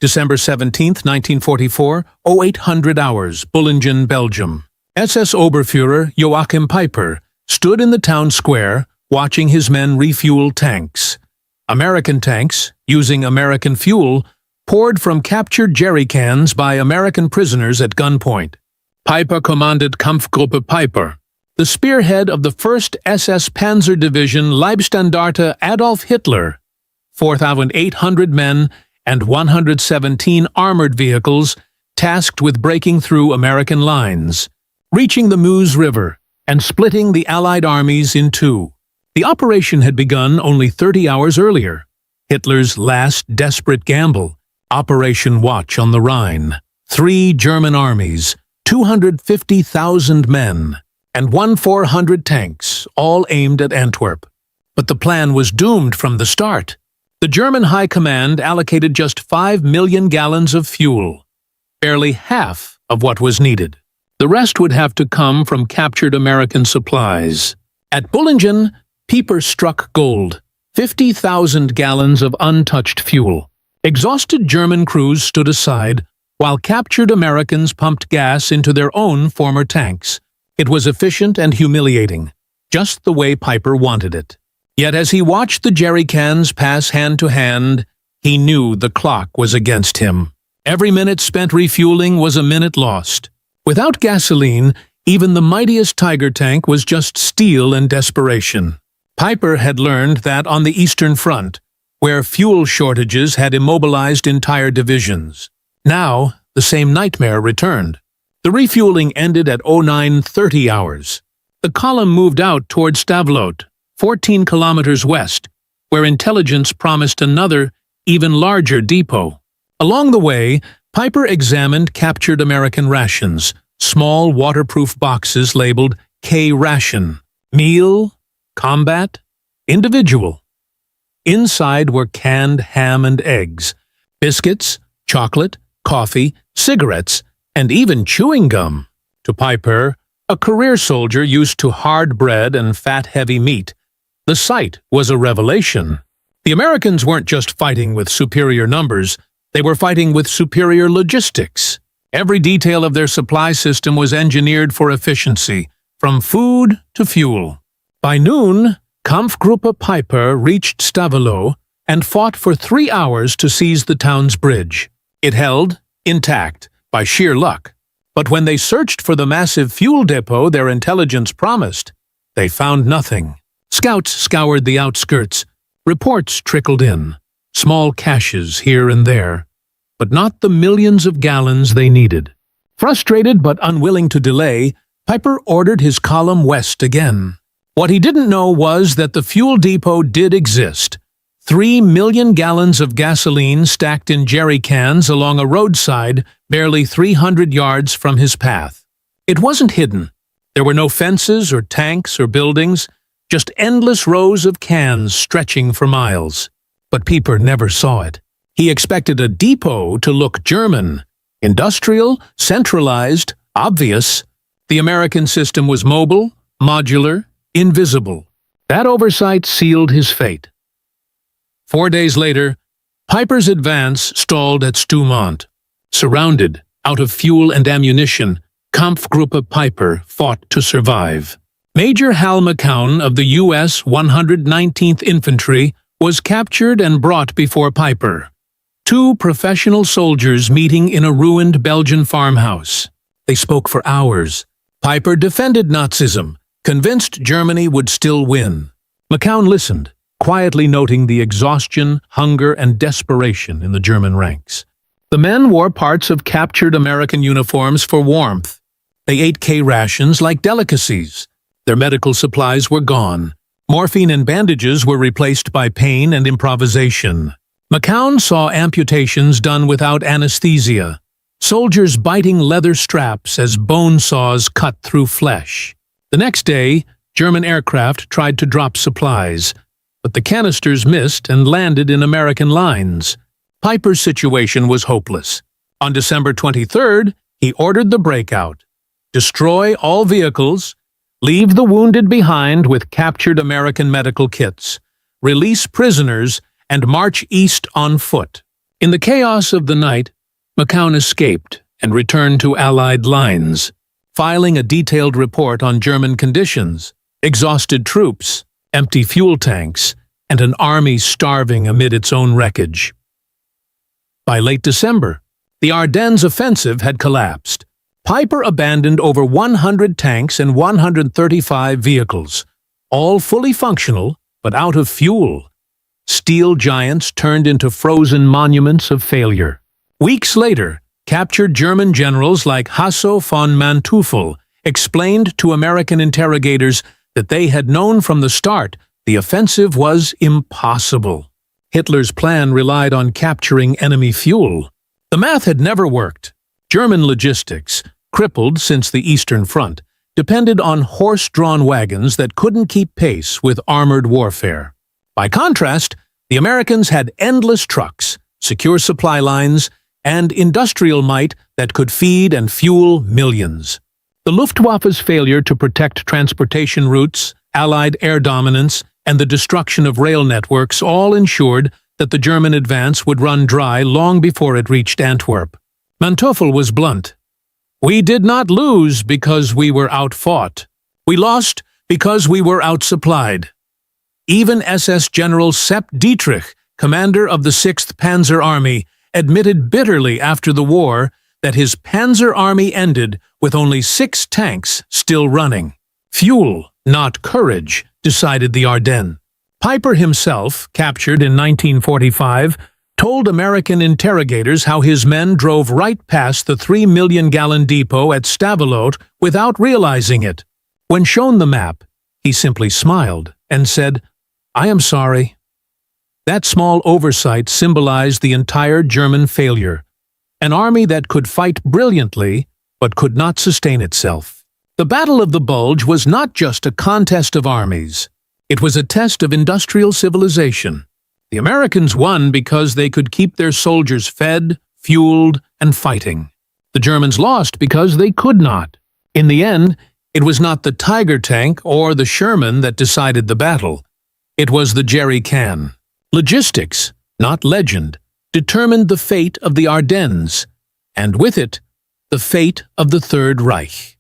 December 17, 1944, 0800 hours, Bulge, Belgium. SS Oberfuhrer Joachim Peiper stood in the town square watching his men refuel tanks. American tanks, using American fuel, poured from captured jerry cans by American prisoners at gunpoint. Peiper commanded Kampfgruppe Peiper, the spearhead of the 1st SS Panzer Division Leibstandarte Adolf Hitler. 4,800 men and 117 armored vehicles tasked with breaking through American lines, reaching the Meuse River, and splitting the Allied armies in two. The operation had begun only 30 hours earlier. Hitler's last desperate gamble, Operation Watch on the Rhine. 3 German armies, 250,000 men, and 1,400 tanks, all aimed at Antwerp. But the plan was doomed from the start. The German High Command allocated just 5 million gallons of fuel, barely half of what was needed. The rest would have to come from captured American supplies. At Bulge, Peiper struck gold, 50,000 gallons of untouched fuel. Exhausted German crews stood aside, while captured Americans pumped gas into their own former tanks. It was efficient and humiliating, just the way Peiper wanted it. Yet as he watched the jerry cans pass hand to hand, he knew the clock was against him. Every minute spent refueling was a minute lost. Without gasoline, even the mightiest Tiger tank was just steel and desperation. Peiper had learned that on the Eastern Front, where fuel shortages had immobilized entire divisions. Now, the same nightmare returned. The refueling ended at 09:30 hours. The column moved out toward Stavelot, 14 kilometers west, where intelligence promised another, even larger depot. Along the way, Peiper examined captured American rations, small waterproof boxes labeled K-Ration, meal, combat, individual. Inside were canned ham and eggs, biscuits, chocolate, coffee, cigarettes, and even chewing gum. To Peiper, a career soldier used to hard bread and fat-heavy meat, the sight was a revelation. The Americans weren't just fighting with superior numbers, they were fighting with superior logistics. Every detail of their supply system was engineered for efficiency, from food to fuel. By noon, Kampfgruppe Peiper reached Stavelot and fought for 3 hours to seize the town's bridge. It held, intact, by sheer luck. But when they searched for the massive fuel depot their intelligence promised, they found nothing. Scouts scoured the outskirts. Reports trickled in, small caches here and there, but not the millions of gallons they needed. Frustrated but unwilling to delay, Peiper ordered his column west again. What he didn't know was that the fuel depot did exist. 3 million gallons of gasoline stacked in jerry cans along a roadside barely 300 yards from his path. It wasn't hidden. There were no fences or tanks or buildings, just endless rows of cans stretching for miles. But Peiper never saw it. He expected a depot to look German, industrial, centralized, obvious. The American system was mobile, modular, invisible. That oversight sealed his fate. 4 days later, Peiper's advance stalled at Stoumont. Surrounded, out of fuel and ammunition, Kampfgruppe Peiper fought to survive. Major Hal McCown of the U.S. 119th Infantry was captured and brought before Peiper. 2 professional soldiers meeting in a ruined Belgian farmhouse. They spoke for hours. Peiper defended Nazism, convinced Germany would still win. McCown listened, quietly noting the exhaustion, hunger, and desperation in the German ranks. The men wore parts of captured American uniforms for warmth. They ate K-Rations like delicacies. Their medical supplies were gone. Morphine and bandages were replaced by pain and improvisation. McCown saw amputations done without anesthesia, soldiers biting leather straps as bone saws cut through flesh. The next day, German aircraft tried to drop supplies, but the canisters missed and landed in American lines. Peiper's situation was hopeless. On December 23rd, he ordered the breakout. Destroy all vehicles, leave the wounded behind with captured American medical kits, release prisoners, and march east on foot. In the chaos of the night, McCown escaped and returned to Allied lines, filing a detailed report on German conditions, exhausted troops, empty fuel tanks, and an army starving amid its own wreckage. By late December, the Ardennes offensive had collapsed. Peiper abandoned over 100 tanks and 135 vehicles, all fully functional but out of fuel. Steel giants turned into frozen monuments of failure. Weeks later, captured German generals like Hasso von Manteuffel explained to American interrogators that they had known from the start the offensive was impossible. Hitler's plan relied on capturing enemy fuel. The math had never worked. German logistics, crippled since the Eastern Front, depended on horse-drawn wagons that couldn't keep pace with armored warfare. By contrast, the Americans had endless trucks, secure supply lines, and industrial might that could feed and fuel millions. The Luftwaffe's failure to protect transportation routes, Allied air dominance, and the destruction of rail networks all ensured that the German advance would run dry long before it reached Antwerp. Manteuffel was blunt. "We did not lose because we were outfought. We lost because we were outsupplied." Even SS General Sepp Dietrich, commander of the 6th Panzer Army, admitted bitterly after the war that his Panzer Army ended with only 6 tanks still running. Fuel, not courage, decided the Ardennes. Peiper himself, captured in 1945, told American interrogators how his men drove right past the 3-million-gallon depot at Stavelot without realizing it. When shown the map, he simply smiled and said, "I am sorry." That small oversight symbolized the entire German failure, an army that could fight brilliantly but could not sustain itself. The Battle of the Bulge was not just a contest of armies. It was a test of industrial civilization. The Americans won because they could keep their soldiers fed, fueled, and fighting. The Germans lost because they could not. In the end, it was not the Tiger tank or the Sherman that decided the battle. It was the jerry can. Logistics, not legend, determined the fate of the Ardennes, and with it, the fate of the Third Reich.